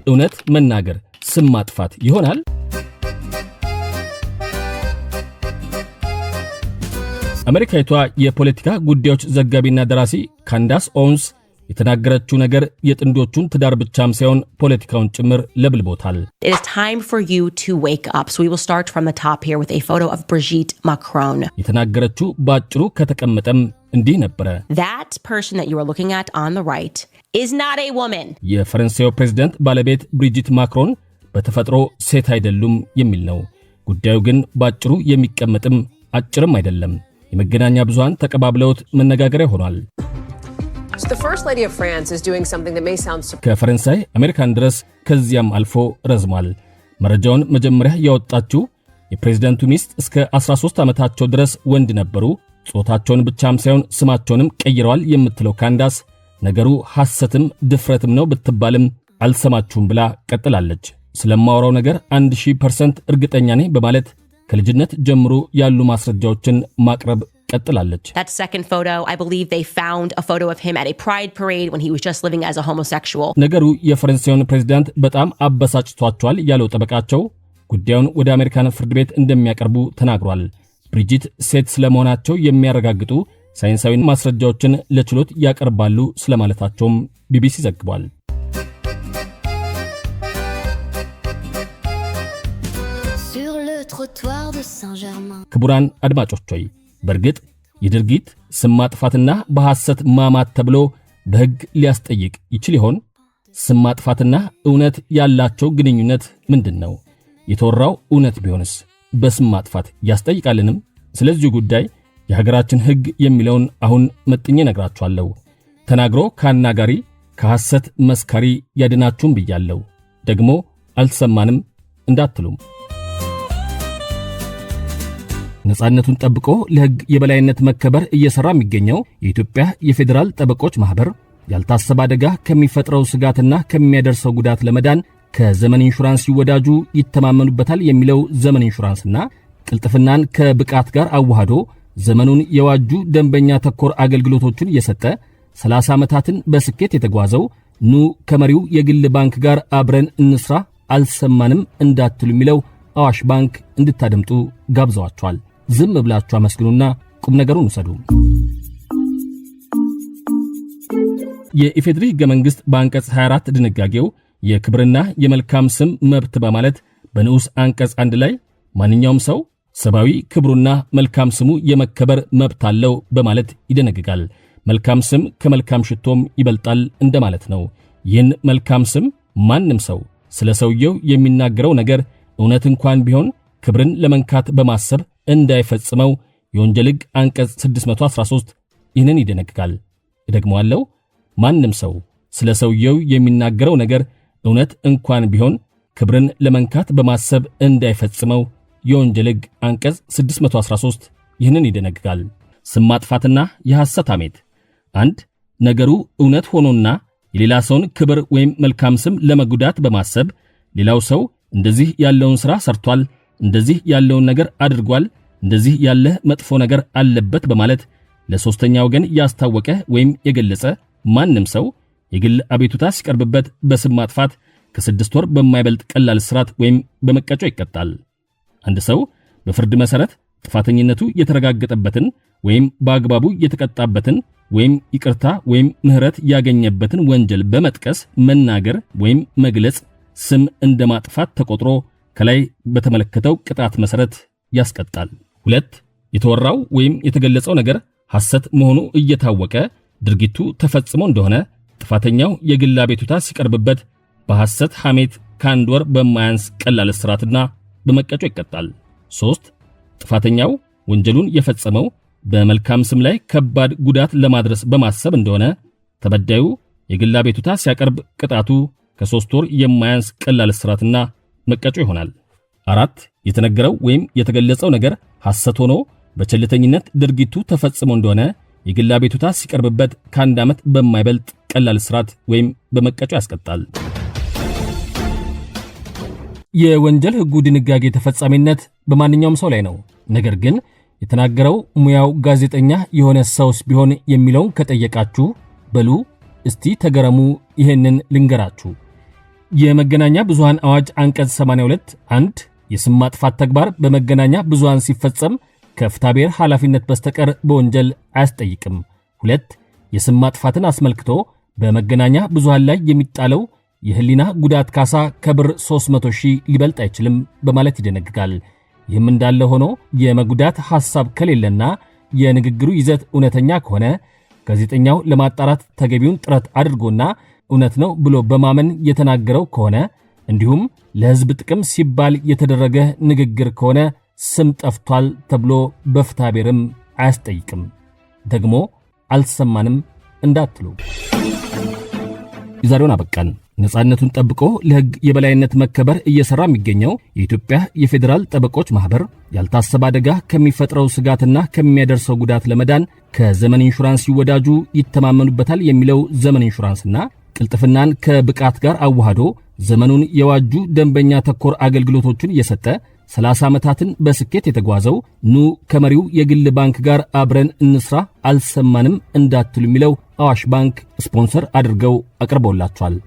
እውነት መናገር ስም ማጥፋት ይሆናል? አሜሪካዊቷ የፖለቲካ ጉዳዮች ዘጋቢና ደራሲ ካንዳስ ኦውንስ የተናገረችው ነገር የጥንዶቹን ትዳር ብቻም ሳይሆን ፖለቲካውን ጭምር ለብልቦታል። It is time for you to wake up. So we will start from the top here with a photo of Brigitte Macron. የተናገረችው ባጭሩ ከተቀመጠም እንዲህ ነበር። That person that you are looking at on the right is not a woman. የፈረንሳዩ ፕሬዝዳንት ባለቤት ብሪጂት ማክሮን በተፈጥሮ ሴት አይደሉም የሚል ነው። ጉዳዩ ግን ባጭሩ የሚቀመጥም አጭርም አይደለም። የመገናኛ ብዙሃን ተቀባብለውት መነጋገሪያ ሆኗል። So the First Lady of France is doing something that may sound ከፈረንሳይ አሜሪካን ድረስ ከዚያም አልፎ ረዝሟል። መረጃውን መጀመሪያ ያወጣችው የፕሬዝዳንቱ ሚስት እስከ 13 ዓመታቸው ድረስ ወንድ ነበሩ፣ ጾታቸውን ብቻም ሳይሆን ስማቸውንም ቀይረዋል የምትለው ካንዳስ ነገሩ ሐሰትም ድፍረትም ነው ብትባልም አልሰማችሁም ብላ ቀጥላለች። ስለማወራው ነገር 1000% እርግጠኛ ነኝ በማለት ከልጅነት ጀምሮ ያሉ ማስረጃዎችን ማቅረብ ቀጥላለች። That second photo, I believe they found a photo of him at a pride parade when he was just living as a homosexual. ነገሩ የፈረንሳዩን ፕሬዝዳንት በጣም አበሳጭቷቸዋል ያለው ጠበቃቸው ጉዳዩን ወደ አሜሪካን ፍርድ ቤት እንደሚያቀርቡ ተናግሯል። ብሪጂት ሴት ስለመሆናቸው የሚያረጋግጡ ሳይንሳዊ ማስረጃዎችን ለችሎት ያቀርባሉ ስለማለታቸውም ቢቢሲ ዘግቧል። ክቡራን አድማጮች ሆይ በርግጥ የድርጊት ስም ማጥፋትና በሐሰት ማማት ተብሎ በሕግ ሊያስጠይቅ ይችል ይሆን? ስም ማጥፋትና እውነት ያላቸው ግንኙነት ምንድነው? የተወራው እውነት ቢሆንስ በስም ማጥፋት ያስጠይቃልንም? ስለዚህ ጉዳይ የሀገራችን ሕግ የሚለውን አሁን መጥኜ ነግራችኋለሁ። ተናግሮ ከአናጋሪ ከሐሰት መስካሪ ያድናችሁም ብያለሁ። ደግሞ አልተሰማንም እንዳትሉም ነፃነቱን ጠብቆ ለሕግ የበላይነት መከበር እየሰራ የሚገኘው የኢትዮጵያ የፌዴራል ጠበቆች ማህበር ያልታሰበ አደጋ ከሚፈጥረው ስጋትና ከሚያደርሰው ጉዳት ለመዳን ከዘመን ኢንሹራንስ ይወዳጁ ይተማመኑበታል የሚለው ዘመን ኢንሹራንስና ቅልጥፍናን ከብቃት ጋር አዋህዶ ዘመኑን የዋጁ ደንበኛ ተኮር አገልግሎቶችን እየሰጠ 30 ዓመታትን በስኬት የተጓዘው ኑ ከመሪው የግል ባንክ ጋር አብረን እንስራ አልሰማንም እንዳትሉ የሚለው አዋሽ ባንክ እንድታደምጡ ጋብዘዋቸዋል። ዝም ብላችሁ አመስግኑና ቁም ነገሩን ውሰዱ። የኢፌድሪ ሕገ መንግሥት በአንቀጽ 24 ድንጋጌው የክብርና የመልካም ስም መብት በማለት በንዑስ አንቀጽ 1 ላይ ማንኛውም ሰው ሰብአዊ ክብሩና መልካም ስሙ የመከበር መብት አለው በማለት ይደነግጋል። መልካም ስም ከመልካም ሽቶም ይበልጣል እንደማለት ነው። ይህን መልካም ስም ማንም ሰው ስለ ሰውየው የሚናገረው ነገር እውነት እንኳን ቢሆን ክብርን ለመንካት በማሰብ እንዳይፈጽመው የወንጀል ሕግ አንቀጽ 613 ይህንን ይደነግጋል። እደግመዋለሁ። ማንም ሰው ስለ ሰውየው የሚናገረው ነገር እውነት እንኳን ቢሆን ክብርን ለመንካት በማሰብ እንዳይፈጽመው የወንጀል ሕግ አንቀጽ 613 ይህንን ይደነግጋል። ስም ማጥፋትና የሐሰት ሐሜት 1 ነገሩ እውነት ሆኖና የሌላ ሰውን ክብር ወይም መልካም ስም ለመጉዳት በማሰብ ሌላው ሰው እንደዚህ ያለውን ሥራ ሰርቷል፣ እንደዚህ ያለውን ነገር አድርጓል፣ እንደዚህ ያለ መጥፎ ነገር አለበት በማለት ለሶስተኛ ወገን ያስታወቀ ወይም የገለጸ ማንም ሰው የግል አቤቱታ ሲቀርብበት በስም ማጥፋት ከ6 ወር በማይበልጥ ቀላል እስራት ወይም በመቀጮ ይቀጣል። አንድ ሰው በፍርድ መሰረት ጥፋተኝነቱ የተረጋገጠበትን ወይም በአግባቡ የተቀጣበትን ወይም ይቅርታ ወይም ምህረት ያገኘበትን ወንጀል በመጥቀስ መናገር ወይም መግለጽ ስም እንደማጥፋት ተቆጥሮ ከላይ በተመለከተው ቅጣት መሰረት ያስቀጣል። 2 የተወራው ወይም የተገለጸው ነገር ሐሰት መሆኑ እየታወቀ ድርጊቱ ተፈጽሞ እንደሆነ ጥፋተኛው የግል አቤቱታ ሲቀርብበት በሐሰት ሐሜት ከ1 ወር በማያንስ ቀላል እስራትና በመቀጮ ይቀጣል። 3 ጥፋተኛው ወንጀሉን የፈጸመው በመልካም ስም ላይ ከባድ ጉዳት ለማድረስ በማሰብ እንደሆነ ተበዳዩ የግል አቤቱታ ሲያቀርብ ቅጣቱ ከ3 ወር የማያንስ ቀላል እስራትና መቀጮ ይሆናል። 4 የተነገረው ወይም የተገለጸው ነገር ሐሰት ሆኖ በቸልተኝነት ድርጊቱ ተፈጽሞ እንደሆነ የግል አቤቱታ ሲቀርብበት ከ1 ዓመት በማይበልጥ ቀላል እስራት ወይም በመቀጮ ያስቀጣል። የወንጀል ሕጉ ድንጋጌ ተፈጻሚነት በማንኛውም ሰው ላይ ነው። ነገር ግን የተናገረው ሙያው ጋዜጠኛ የሆነ ሰውስ ቢሆን የሚለውን ከጠየቃችሁ በሉ እስቲ ተገረሙ። ይሄንን ልንገራችሁ። የመገናኛ ብዙሃን አዋጅ አንቀጽ 82 1 የስም ማጥፋት ተግባር በመገናኛ ብዙሃን ሲፈጸም ከፍትሐብሔር ኃላፊነት በስተቀር በወንጀል አያስጠይቅም። 2 የስም ማጥፋትን አስመልክቶ በመገናኛ ብዙሃን ላይ የሚጣለው የህሊና ጉዳት ካሳ ከብር 300,000 ሊበልጥ አይችልም በማለት ይደነግጋል። ይህም እንዳለ ሆኖ የመጉዳት ሐሳብ ከሌለና የንግግሩ ይዘት እውነተኛ ከሆነ ጋዜጠኛው ለማጣራት ተገቢውን ጥረት አድርጎና እውነት ነው ብሎ በማመን የተናገረው ከሆነ እንዲሁም ለሕዝብ ጥቅም ሲባል የተደረገ ንግግር ከሆነ ስም ጠፍቷል ተብሎ በፍትሐብሔርም አያስጠይቅም። ደግሞ አልሰማንም እንዳትሉ የዛሬውን አበቃን። ነፃነቱን ጠብቆ ለሕግ የበላይነት መከበር እየሰራ የሚገኘው የኢትዮጵያ የፌዴራል ጠበቆች ማህበር ያልታሰበ አደጋ ከሚፈጥረው ስጋትና ከሚያደርሰው ጉዳት ለመዳን ከዘመን ኢንሹራንስ ይወዳጁ ይተማመኑበታል የሚለው ዘመን ኢንሹራንስና ቅልጥፍናን ከብቃት ጋር አዋህዶ ዘመኑን የዋጁ ደንበኛ ተኮር አገልግሎቶችን እየሰጠ 30 ዓመታትን በስኬት የተጓዘው ኑ ከመሪው የግል ባንክ ጋር አብረን እንስራ አልሰማንም እንዳትሉ የሚለው አዋሽ ባንክ ስፖንሰር አድርገው አቅርበውላቸዋል።